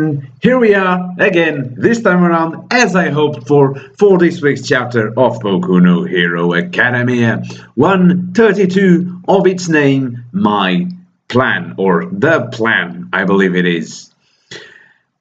And here we are again, this time around, as I hoped for this week's chapter of Boku no Hero Academia, 132 of its name, My Plan, or The Plan, I believe it is.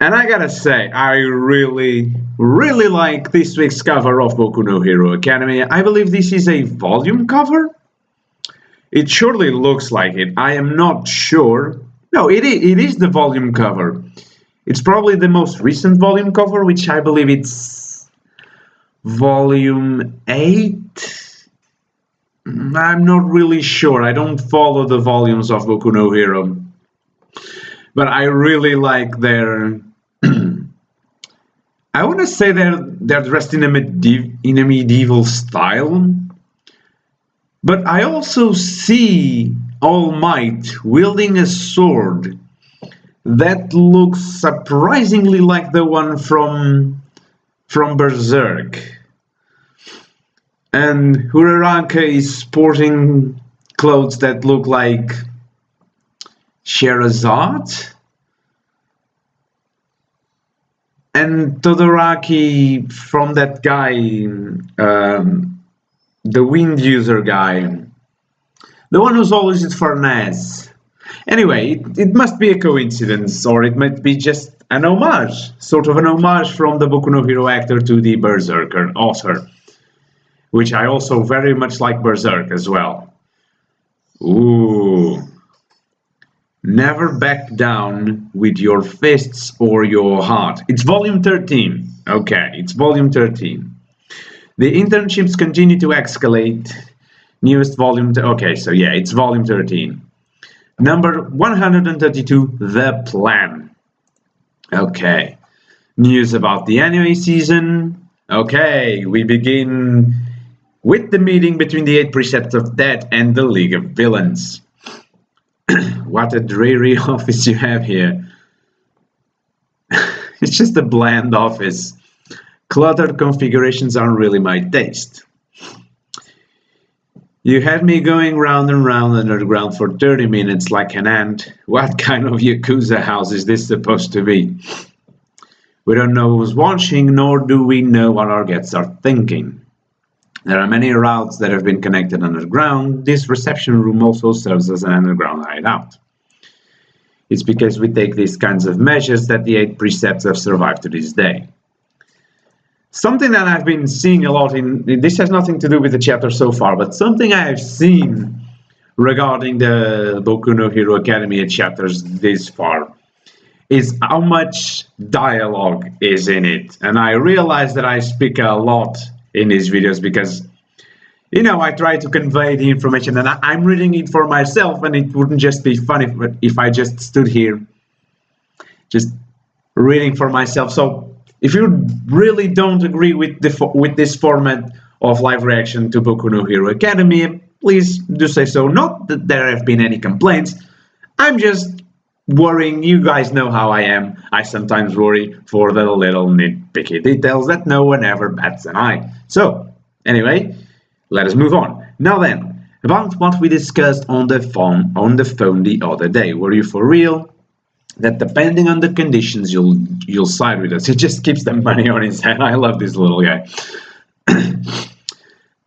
And I gotta say, I really like this week's cover of Boku no Hero Academia. I believe this is a volume cover. It surely looks like it. I am not sure. No, it is the volume cover. It's probably the most recent volume cover, which I believe it's volume 8. I'm not really sure. I don't follow the volumes of Boku no Hero. But I really like their... I want to say they're dressed in a medieval style. But I also see All Might wielding a sword that looks surprisingly like the one from Berserk. And Uraraka is sporting clothes that look like Sherazade. And Todoraki from that guy, the wind user guy. The one who's always at Farnaz. Anyway, it must be a coincidence, or it might be just an homage, sort of an homage from the Boku no Hero actor to the Berserker author, which I also very much like Berserk as well. Ooh. Never back down with your fists or your heart. It's volume 13. Okay, it's volume 13. The internships continue to escalate. Newest volume... Okay, so yeah, it's volume 13. Number 132, The Plan. Okay. News about the anime season. Okay, we begin with the meeting between the 8 Precepts of Death and the League of Villains. What a dreary office you have here. It's just a bland office. Cluttered configurations aren't really my taste. You had me going round and round underground for 30 minutes like an ant. What kind of Yakuza house is this supposed to be? We don't know who's watching, nor do we know what our guests are thinking. There are many routes that have been connected underground. This reception room also serves as an underground hideout. It's because we take these kinds of measures that the 8 precepts have survived to this day. Something that I've been seeing a lot in... This has nothing to do with the chapter so far, but something I have seen regarding the Boku no Hero Academia chapters this far is how much dialogue is in it. And I realize that I speak a lot in these videos because, you know, I try to convey the information and I'm reading it for myself, and it wouldn't just be fun if I just stood here just reading for myself. So if you really don't agree with this format of live reaction to Boku no Hero Academia, please do say so. Not that there have been any complaints. I'm just worrying. You guys know how I am. I sometimes worry for the little nitpicky details that no one ever bats an eye. So, anyway, let us move on. Now then, about what we discussed on the phone the other day. Were you for real? That depending on the conditions, you'll side with us. He just keeps the money on his head. I love this little guy.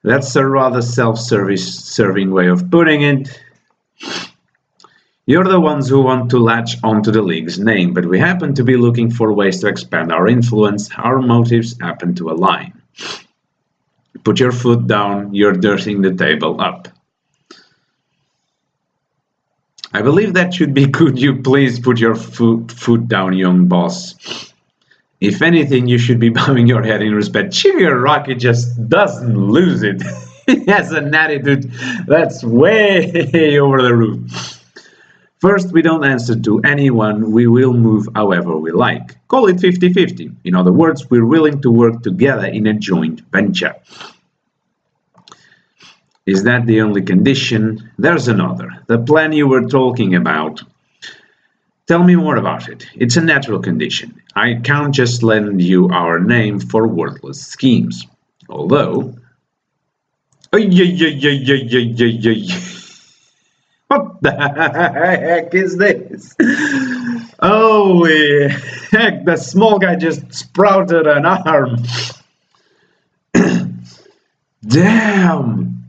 That's a rather self-serving way of putting it. You're the ones who want to latch onto the league's name, but we happen to be looking for ways to expand our influence. Our motives happen to align. Put your foot down. You're dirtying the table up. I believe that should be could you please put your foot down, young boss. If anything, you should be bowing your head in respect. Shigaraki just doesn't lose it. He has an attitude that's way over the roof. First, we don't answer to anyone. We will move however we like. Call it 50-50. In other words, we're willing to work together in a joint venture. Is that the only condition? There's another. The plan you were talking about. Tell me more about it. It's a natural condition. I can't just lend you our name for worthless schemes. Although... What the heck is this? Oh, yeah. heck, the small guy just sprouted an arm. Damn.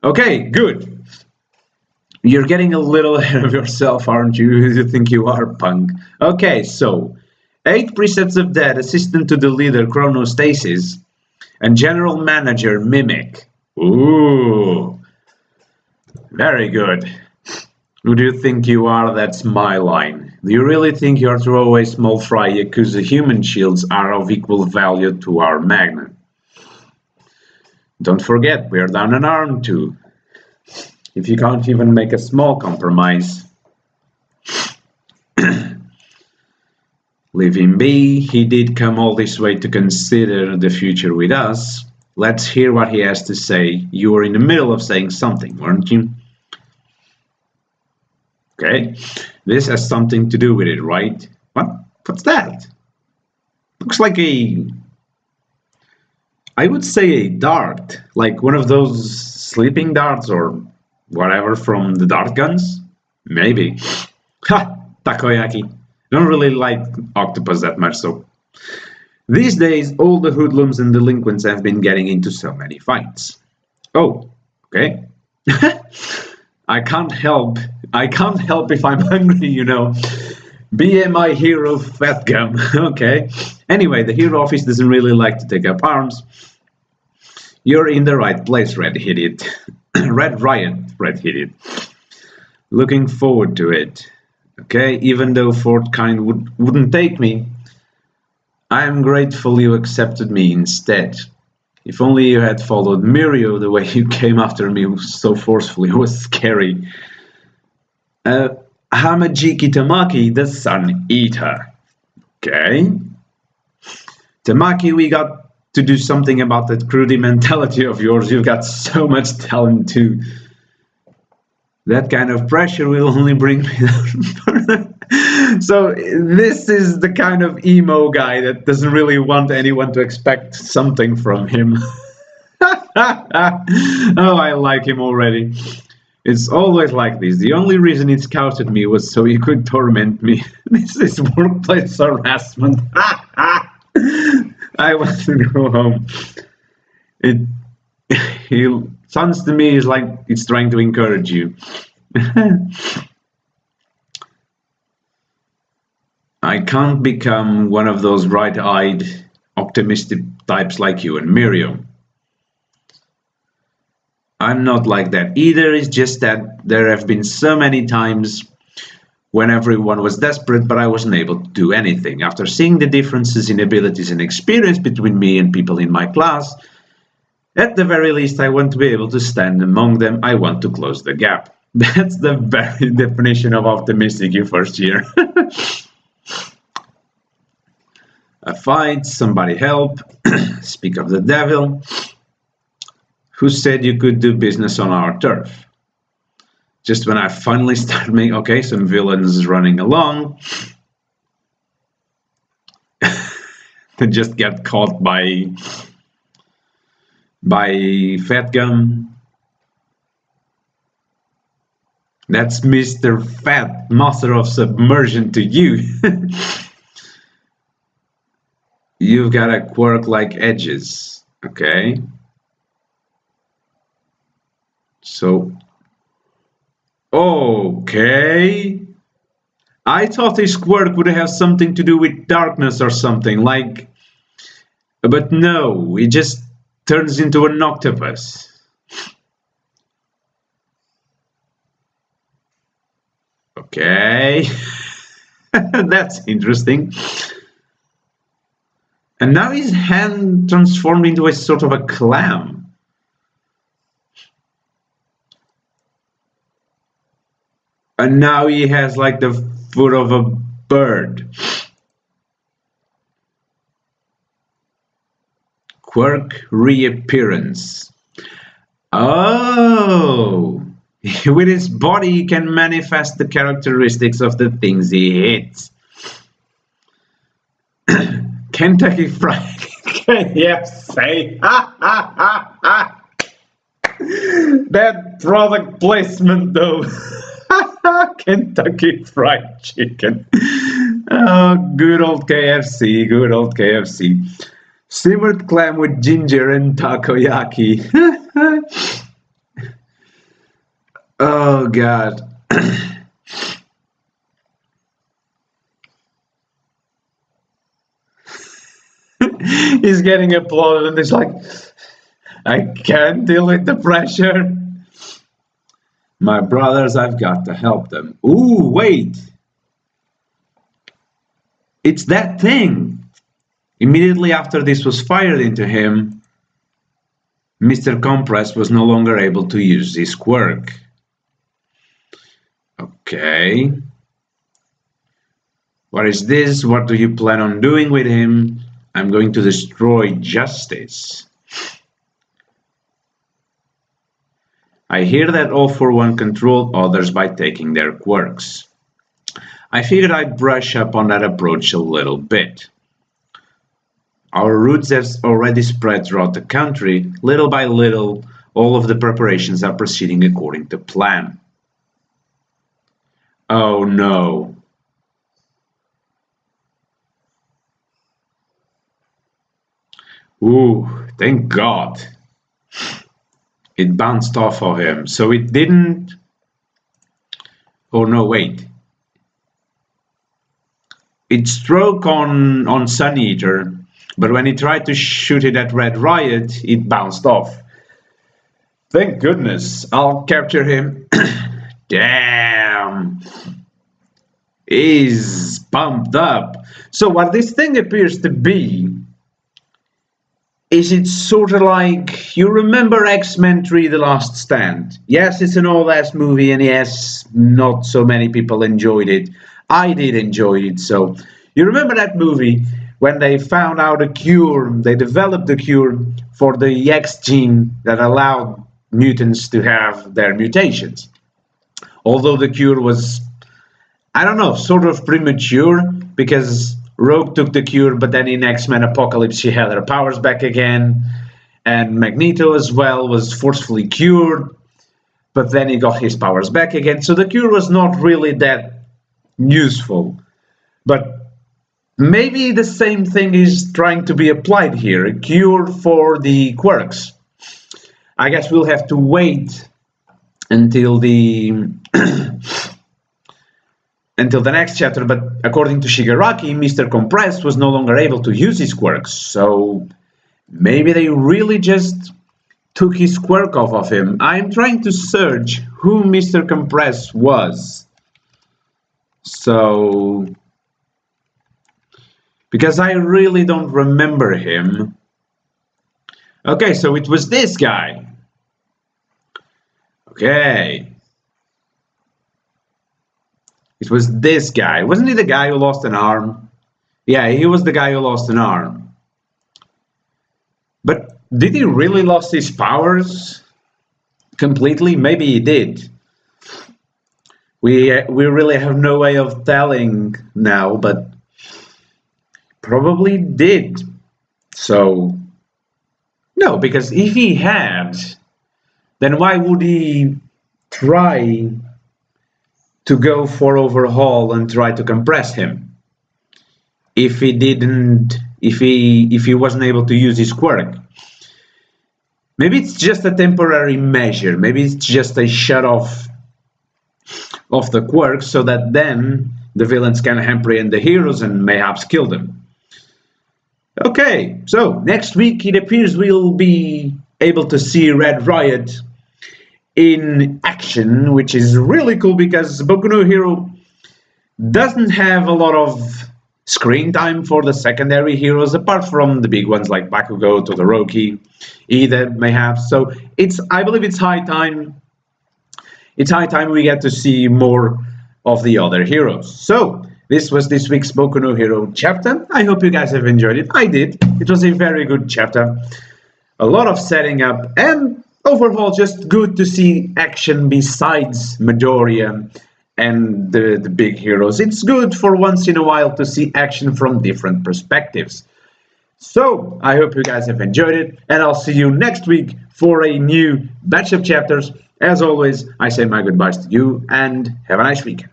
Okay, good. You're getting a little ahead of yourself, aren't you? You think you are, punk. Okay, so 8 precepts of death, assistant to the leader, chronostasis, and general manager, mimic. Ooh. Very good. Who do you think you are? That's my line. Do you really think your throwaway small fry Yakuza human shields are of equal value to our magnet? Don't forget, we are down an arm too. If you can't even make a small compromise. Leave him be. He did come all this way to consider the future with us. Let's hear what he has to say. You were in the middle of saying something, weren't you? Okay, this has something to do with it, right? What's that? Looks like I would say a dart, like one of those sleeping darts or whatever from the dart guns? Maybe. Ha! Takoyaki. I don't really like octopus that much, so. These days, all the hoodlums and delinquents have been getting into so many fights. Oh, okay. I can't help if I'm hungry, you know. Be my hero, fat gum. Okay. Anyway, the hero office doesn't really like to take up arms. You're in the right place, Red Idiot. Red Riot, Red Idiot. Looking forward to it. Okay, even though Fort Kind wouldn't take me, I am grateful you accepted me instead. If only you had followed Mirio the way you came after me so forcefully. It was scary. Hamajiki Tamaki, the Sun Eater. Okay. Tamaki, we got to do something about that crudy mentality of yours. You've got so much talent too. That kind of pressure will only bring me down. So this is the kind of emo guy that doesn't really want anyone to expect something from him. Oh, I like him already. It's always like this. The only reason he scouted me was so he could torment me. This is workplace harassment. I want to go home. He sounds to me like it's trying to encourage you. I can't become one of those bright-eyed, optimistic types like you and Miriam. I'm not like that either. It's just that there have been so many times when everyone was desperate, but I wasn't able to do anything. After seeing the differences in abilities and experience between me and people in my class, at the very least, I want to be able to stand among them. I want to close the gap. That's the very definition of optimistic in first year. A fight, somebody help, speak of the devil. Who said you could do business on our turf? Just when I finally start making, okay, some villains running along. They just get caught by Fat Gum. That's Mr. Fat, Master of Submersion to you. You've got a quirk like edges, okay? So, okay. I thought his quirk would have something to do with darkness or something, like... But no, he just turns into an octopus. Okay. That's interesting. And now his hand transformed into a sort of a clam. And now he has like the foot of a bird. Quirk reappearance. Oh! With his body, he can manifest the characteristics of the things he hits. Kentucky Fried KFC. That product placement, though. Kentucky Fried Chicken. Oh, good old KFC, good old KFC. Simmered clam with ginger and takoyaki. Oh, God. He's getting applauded and he's like, I can't deal with the pressure. My brothers, I've got to help them. Ooh, wait. It's that thing. Immediately after this was fired into him, Mr. Compress was no longer able to use his quirk. Okay. What is this? What do you plan on doing with him? I'm going to destroy justice. I hear that All for One controlled others by taking their quirks. I figured I'd brush up on that approach a little bit. Our roots have already spread throughout the country. Little by little, all of the preparations are proceeding according to plan. Oh no. Ooh, thank God. It bounced off of him, so it didn't... Oh no, wait. It struck on Sun Eater, but when he tried to shoot it at Red Riot, it bounced off. Thank goodness, I'll capture him. Damn. He's pumped up. So what this thing appears to be is it's sort of like, you remember X-Men 3 The Last Stand? Yes, it's an old-ass movie, and yes, not so many people enjoyed it. I did enjoy it, so... You remember that movie when they found out a cure, they developed a cure for the X gene that allowed mutants to have their mutations. Although the cure was, I don't know, sort of premature, because Rogue took the cure, but then in X-Men Apocalypse she had her powers back again, and Magneto as well was forcefully cured, but then he got his powers back again, so the cure was not really that useful. But maybe the same thing is trying to be applied here, a cure for the quirks. I guess we'll have to wait until the until the next chapter, but according to Shigaraki, Mr. Compressed was no longer able to use his quirks, so maybe they really just took his quirk off of him. I'm trying to search who Mr. Compressed was. So, because I really don't remember him. Okay, so it was this guy. Okay. It was this guy. Wasn't he the guy who lost an arm? Yeah, he was the guy who lost an arm. But did he really lost his powers completely? Maybe he did. We really have no way of telling now, but probably did. So, no, because if he had, then why would he try to go for Overhaul and try to compress him? If he didn't, if he wasn't able to use his quirk. Maybe it's just a temporary measure. Maybe it's just a shut off of the quirk so that then the villains can apprehend the heroes and mayhaps kill them. Okay, so next week it appears we'll be able to see Red Riot in action, which is really cool because Boku no Hero doesn't have a lot of screen time for the secondary heroes, apart from the big ones like Bakugo, Todoroki, Ida, mayhaps. So I believe it's high time. It's high time we get to see more of the other heroes. So this was this week's Boku no Hero chapter. I hope you guys have enjoyed it. I did. It was a very good chapter. A lot of setting up and overall just good to see action besides Midoriya and the big heroes. It's good for once in a while to see action from different perspectives. So I hope you guys have enjoyed it, and I'll see you next week for a new batch of chapters. As always, I say my goodbyes to you and have a nice weekend.